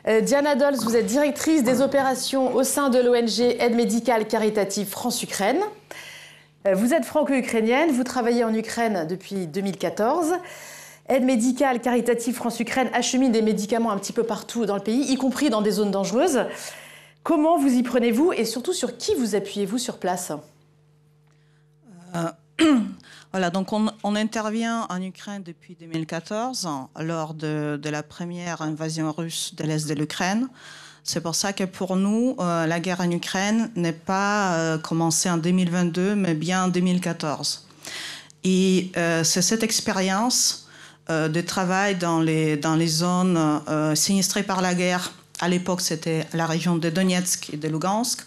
Diana Dols, vous êtes directrice des opérations au sein de l'ONG Aide médicale caritative France-Ukraine. Vous êtes franco-ukrainienne, vous travaillez en Ukraine depuis 2014. Aide médicale caritative France-Ukraine achemine des médicaments un petit peu partout dans le pays, y compris dans des zones dangereuses. Comment vous y prenez-vous et surtout sur qui vous appuyez-vous sur place? Voilà, donc on intervient en Ukraine depuis 2014 lors de la première invasion russe de l'Est de l'Ukraine. C'est pour ça que pour nous, la guerre en Ukraine n'est pas commencée en 2022, mais bien en 2014. Et c'est cette expérience de travail dans les zones sinistrées par la guerre. À l'époque, c'était la région de Donetsk et de Lugansk,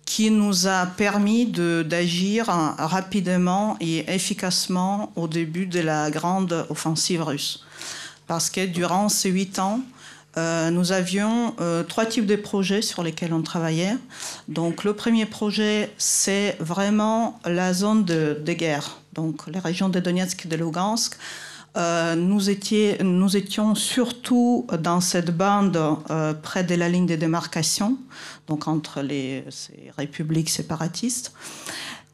qui nous a permis d'agir rapidement et efficacement au début de la grande offensive russe. Parce que durant ces 8 ans, nous avions 3 types de projets sur lesquels on travaillait. Donc le premier projet, c'est vraiment la zone de guerre, donc les régions de Donetsk et de Lugansk. Nous étions surtout dans cette bande près de la ligne de démarcation, donc entre ces républiques séparatistes.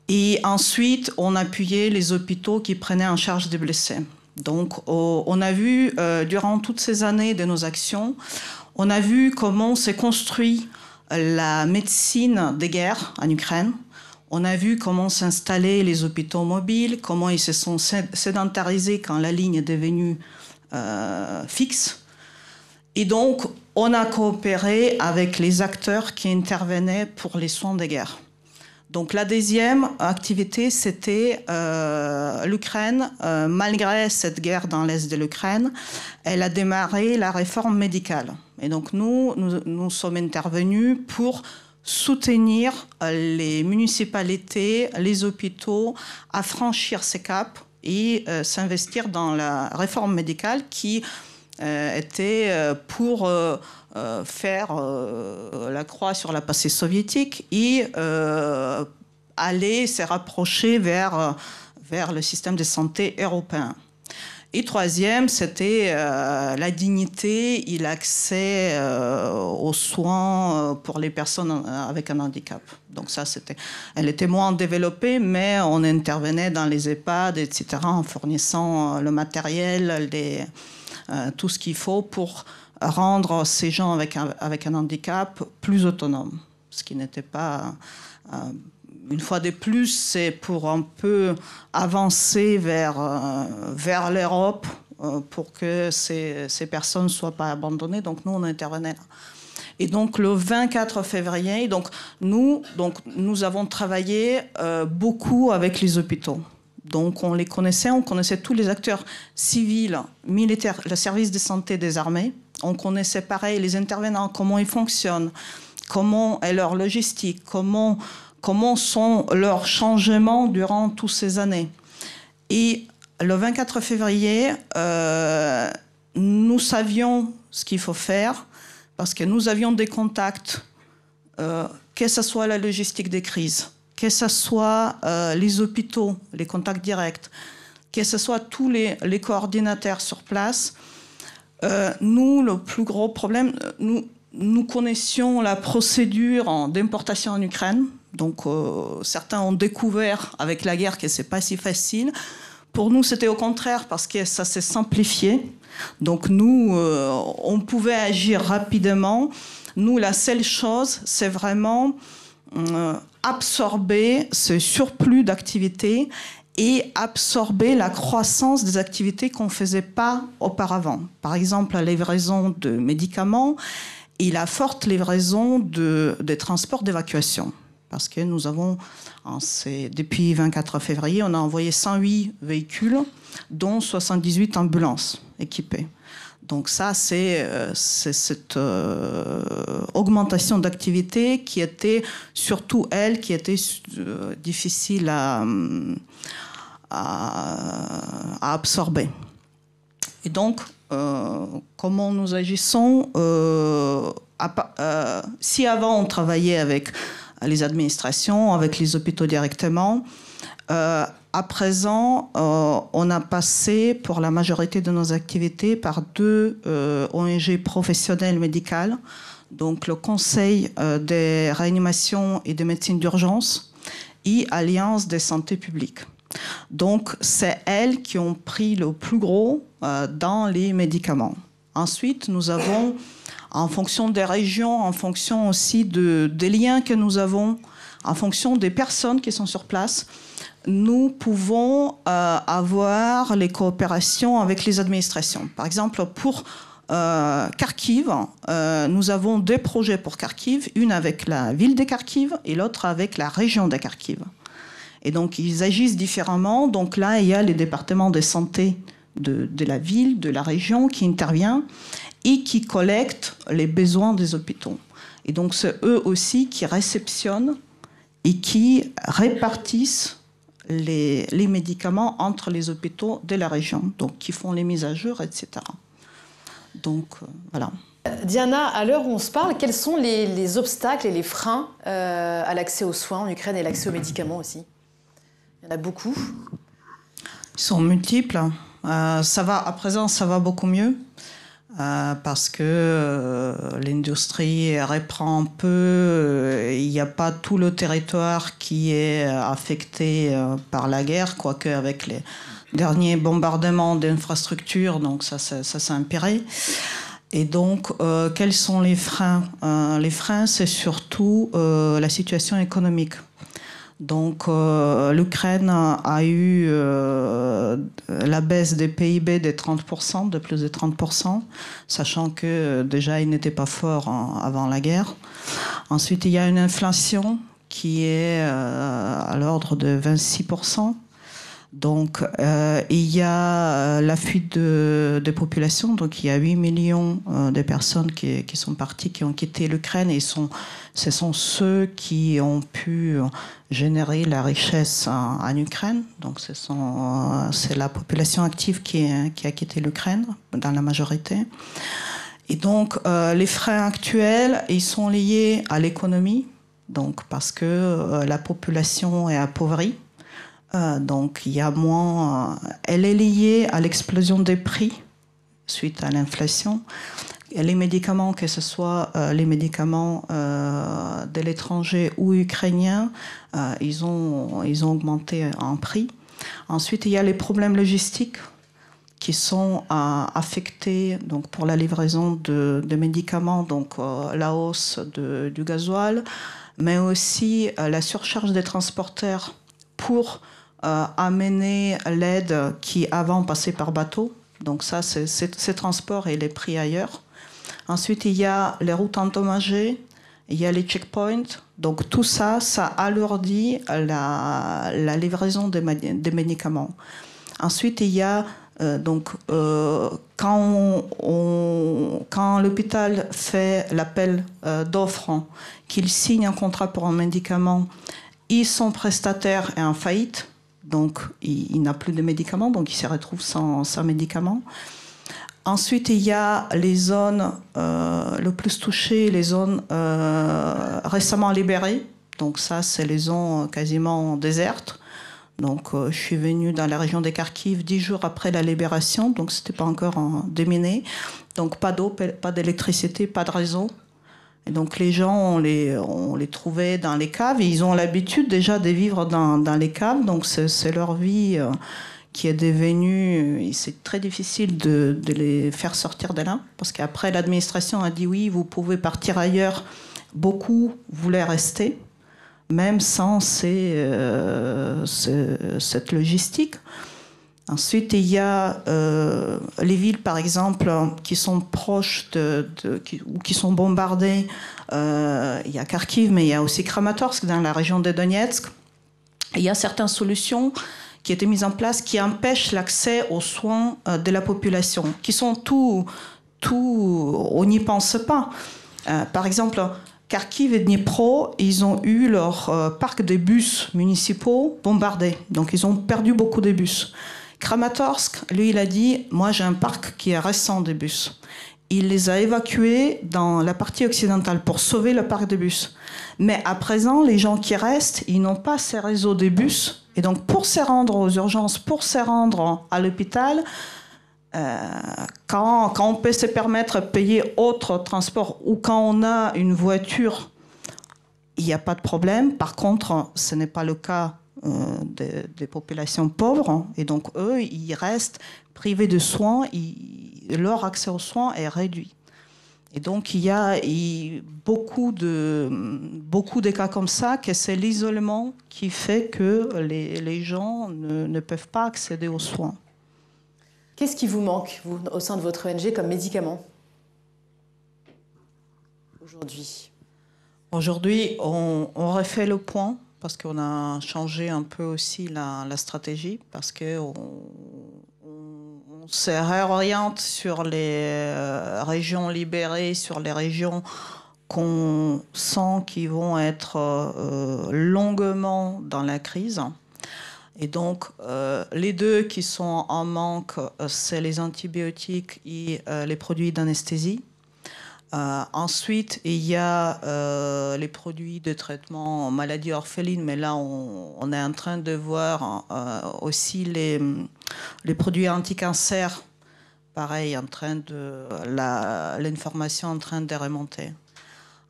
Et ensuite, on appuyait les hôpitaux qui prenaient en charge des blessés. Donc, on a vu, durant toutes ces années de nos actions, on a vu comment s'est construit la médecine des guerres en Ukraine. On a vu comment s'installaient les hôpitaux mobiles, comment ils se sont sédentarisés quand la ligne est devenue fixe. Et donc, on a coopéré avec les acteurs qui intervenaient pour les soins de guerre. Donc, la deuxième activité, c'était l'Ukraine. Malgré cette guerre dans l'Est de l'Ukraine, elle a démarré la réforme médicale. Et donc, nous sommes intervenus pour soutenir les municipalités, les hôpitaux à franchir ces caps et s'investir dans la réforme médicale qui était pour faire la croix sur la passé soviétique et aller se rapprocher vers le système de santé européen. Et troisième, c'était la dignité et l'accès aux soins pour les personnes avec un handicap. Donc ça, elle était moins développée, mais on intervenait dans les EHPAD, etc., en fournissant le matériel, tout ce qu'il faut pour rendre ces gens avec un handicap plus autonomes, ce qui n'était pas... Une fois de plus, c'est pour un peu avancer vers l'Europe pour que ces personnes ne soient pas abandonnées. Donc nous, on intervenait là. Et donc le 24 février, nous avons travaillé beaucoup avec les hôpitaux. Donc on les connaissait, on connaissait tous les acteurs civils, militaires, le service de santé des armées. On connaissait pareil les intervenants, comment ils fonctionnent, comment est leur logistique, comment sont leurs changements durant toutes ces années. Et le 24 février, nous savions ce qu'il faut faire parce que nous avions des contacts, que ce soit la logistique des crises, que ce soit les hôpitaux, les contacts directs, que ce soit tous les coordinateurs sur place. Nous, le plus gros problème, nous connaissions la procédure d'importation en Ukraine. Donc, certains ont découvert avec la guerre que ce n'est pas si facile. Pour nous, c'était au contraire parce que ça s'est simplifié. Donc, nous, on pouvait agir rapidement. Nous, la seule chose, c'est vraiment absorber ce surplus d'activités et absorber la croissance des activités qu'on ne faisait pas auparavant. Par exemple, la livraison de médicaments et la forte livraison des transports d'évacuation. Parce que nous avons, depuis 24 février, on a envoyé 108 véhicules, dont 78 ambulances équipées. Donc ça, c'est cette augmentation d'activité qui était, surtout elle, qui était difficile à absorber. Et donc, comment nous agissons si avant on travaillait avec les administrations, avec les hôpitaux directement, à présent, on a passé pour la majorité de nos activités par 2 ONG professionnelles médicales, donc le Conseil des réanimations et de médecine d'urgence et Alliance des santé publique. Donc, c'est elles qui ont pris le plus gros dans les médicaments. Ensuite, nous avons, en fonction des régions, en fonction aussi des liens que nous avons, en fonction des personnes qui sont sur place, nous pouvons avoir les coopérations avec les administrations. Par exemple, pour Kharkiv, nous avons 2 projets pour Kharkiv, une avec la ville de Kharkiv et l'autre avec la région de Kharkiv. Et donc, ils agissent différemment. Donc là, il y a les départements de santé de la ville, de la région qui interviennent et qui collectent les besoins des hôpitaux. Et donc, c'est eux aussi qui réceptionnent et qui répartissent les médicaments entre les hôpitaux de la région, donc qui font les mises à jour, etc. Donc, voilà. Diana, à l'heure où on se parle, quels sont les obstacles et les freins à l'accès aux soins en Ukraine et l'accès aux médicaments aussi? Il y en a beaucoup. Ils sont multiples. À présent, ça va beaucoup mieux. Parce que l'industrie reprend un peu. Il n'y a pas tout le territoire qui est affecté par la guerre, quoique avec les derniers bombardements d'infrastructures, donc ça s'est empiré. Et donc, quels sont les freins? Les freins, c'est surtout la situation économique. Donc, l'Ukraine a eu la baisse des PIB de 30%, de plus de 30%, sachant que déjà, il n'était pas fort avant la guerre. Ensuite, il y a une inflation qui est à l'ordre de 26%. Donc, il y a la fuite de population. Donc, il y a 8 millions de personnes qui sont parties, qui ont quitté l'Ukraine. Et ce sont ceux qui ont pu générer la richesse en Ukraine. Donc, c'est la population active qui a quitté l'Ukraine, dans la majorité. Et donc, les freins actuels, ils sont liés à l'économie. Donc, parce que la population est appauvrie. Donc, il y a moins. Elle est liée à l'explosion des prix suite à l'inflation. Et les médicaments, que ce soit les médicaments de l'étranger ou ukrainiens, ils ont augmenté en prix. Ensuite, il y a les problèmes logistiques qui sont affectés donc, pour la livraison de médicaments, donc la hausse du gasoil, mais aussi la surcharge des transporteurs pour amener l'aide qui avant passait par bateau. Donc ça, c'est ces transports et les prix ailleurs. Ensuite, il y a les routes endommagées, il y a les checkpoints. Donc tout ça, ça alourdit la livraison des médicaments. Ensuite, il y a quand l'hôpital fait l'appel d'offres, qu'il signe un contrat pour un médicament, et son prestataire est en faillite, donc il n'a plus de médicaments, donc il se retrouve sans médicaments. Ensuite, il y a les zones le plus touchées, les zones récemment libérées. Donc ça, c'est les zones quasiment désertes. Donc je suis venue dans la région des Kharkiv 10 jours après la libération, donc c'était pas encore déminé. Donc pas d'eau, pas d'électricité, pas de réseau. Et donc les gens, on les trouvait dans les caves et ils ont l'habitude déjà de vivre dans les caves. Donc c'est leur vie qui est devenue... C'est très difficile de les faire sortir de là. Parce qu'après, l'administration a dit oui, vous pouvez partir ailleurs. Beaucoup voulaient rester, même sans cette logistique. Ensuite, il y a les villes, par exemple, qui sont proches ou qui sont bombardées. Il y a Kharkiv, mais il y a aussi Kramatorsk, dans la région de Donetsk. Il y a certaines solutions qui étaient mises en place qui empêchent l'accès aux soins de la population, qui sont tout on n'y pense pas. Par exemple, Kharkiv et Dnipro, ils ont eu leur parc de bus municipaux bombardé. Donc, ils ont perdu beaucoup de bus. Kramatorsk, lui, il a dit « Moi, j'ai un parc qui est récent des bus ». Il les a évacués dans la partie occidentale pour sauver le parc de bus. Mais à présent, les gens qui restent, ils n'ont pas ces réseaux de bus Et donc, pour se rendre aux urgences, pour se rendre à l'hôpital, quand on peut se permettre de payer autre transport ou quand on a une voiture, il n'y a pas de problème. Par contre, ce n'est pas le cas des populations pauvres. Et donc, eux, ils restent privés de soins. Leur accès aux soins est réduit. Et donc, il y a beaucoup de cas comme ça, que c'est l'isolement qui fait que les gens ne peuvent pas accéder aux soins. Qu'est-ce qui vous manque, vous, au sein de votre ONG, comme médicament aujourd'hui? Aujourd'hui, on refait le point parce qu'on a changé un peu aussi la stratégie, parce qu'on se réoriente sur les régions libérées, sur les régions qu'on sent qui vont être longuement dans la crise. Et donc, les deux qui sont en manque, c'est les antibiotiques et les produits d'anesthésie. Ensuite, il y a les produits de traitement en maladie orpheline, mais là, on est en train de voir aussi les produits anti-cancer. Pareil, l'information en train de remonter.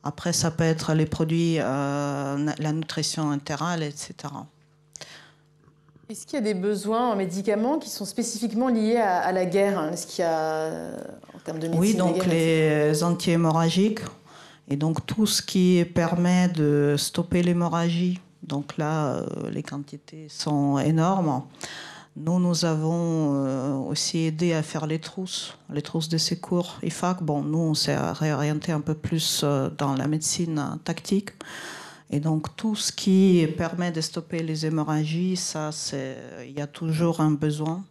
Après, ça peut être les produits, la nutrition intérale, etc. Est-ce qu'il y a des besoins en médicaments qui sont spécifiquement liés à la guerre? Est-ce qu'il y a, en termes de médecine, oui, donc les anti-hémorragiques, et donc tout ce qui permet de stopper l'hémorragie. Donc là, les quantités sont énormes. Nous avons aussi aidé à faire les trousses de secours IFAC. Bon, nous, on s'est réorienté un peu plus dans la médecine tactique. Et donc, tout ce qui permet de stopper les hémorragies, il y a toujours un besoin,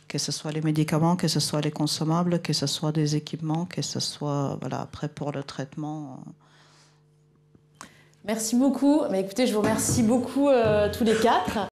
que ce soit les médicaments, que ce soit les consommables, que ce soit des équipements, que ce soit après pour le traitement. Merci beaucoup. Mais écoutez, je vous remercie beaucoup tous les quatre.